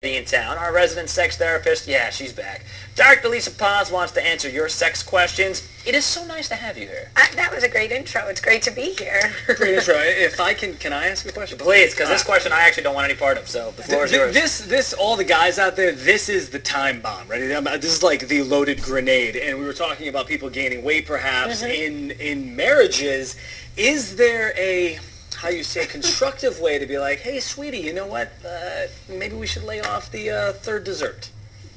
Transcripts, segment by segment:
in town. Our resident sex therapist, yeah, she's back. Dr. Lisa Pons wants to answer your sex questions. It is so nice to have you here. That was a great intro. It's great to be here. Great intro. If I can I ask a question? Please, because this question I actually don't want any part of, so the floor is yours. This, all the guys out there, this is the time bomb, right? This is like the loaded grenade, and we were talking about people gaining weight, perhaps, in marriages. Is there a, how you say, constructive way to be like, hey, sweetie, you know what? Maybe we should lay off the third dessert.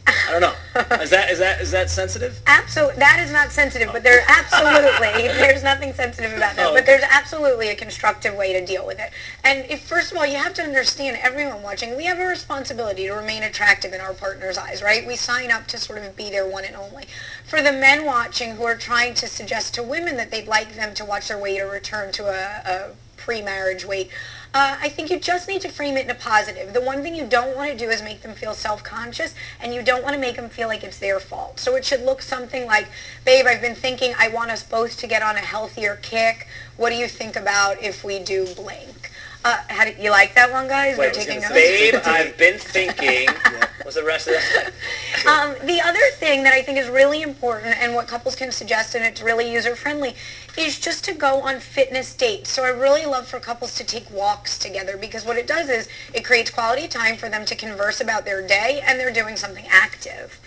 I don't know. Is that sensitive? Absolutely. That is not sensitive, but there's nothing sensitive about that. But there's absolutely a constructive way to deal with it. And first of all, you have to understand, everyone watching, we have a responsibility to remain attractive in our partner's eyes, right? We sign up to sort of be their one and only. For the men watching who are trying to suggest to women that they'd like them to watch their weight or return to a pre-marriage weight, I think you just need to frame it in a positive. The one thing you don't want to do is make them feel self-conscious, and you don't want to make them feel like it's their fault. So it should look something like, babe, I've been thinking I want us both to get on a healthier kick. What do you think about if we do blank? How do you like that one, guys? Wait, taking notes? Babe, I've been thinking. What's the rest of that? The other thing that I think is really important, and what couples can suggest, and it's really user-friendly, is just to go on fitness dates. So I really love for couples to take walks together, because what it does is it creates quality time for them to converse about their day, and they're doing something active.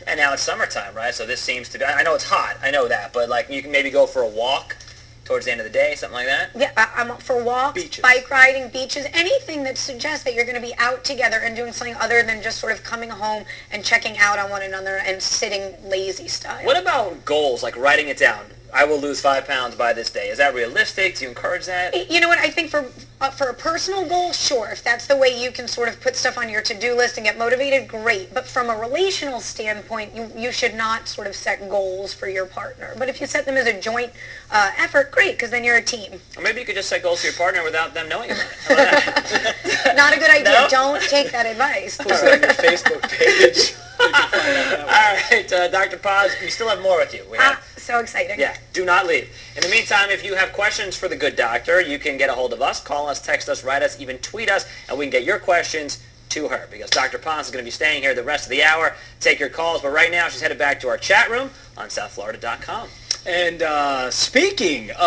And now it's summertime, right? So this seems to be, I know it's hot, I know that, but like you can maybe go for a walk towards the end of the day, something like that? Yeah, I'm up for walks, beaches, bike riding, beaches, anything that suggests that you're going to be out together and doing something other than just sort of coming home and checking out on one another and sitting lazy style. What about goals, like writing it down? I will lose 5 pounds by this day. Is that realistic? Do you encourage that? You know what, I think for a personal goal, sure. If that's the way you can sort of put stuff on your to-do list and get motivated, great. But from a relational standpoint, you should not sort of set goals for your partner. But if you set them as a joint effort, great, because then you're a team. Or maybe you could just set goals for your partner without them knowing about it. How about that? Not a good idea. No? Don't take that advice. Post it on your Facebook page. You can find out that way. All right, Dr. Paz, we still have more with you. We have, So exciting. yeah, do not leave. In the meantime, if you have questions for the good doctor, you can get a hold of us, call us, text us, write us, even tweet us, and we can get your questions to her, because Dr. Pons is going to be staying here the rest of the hour, take your calls, but right now she's headed back to our chat room on southflorida.com. And speaking of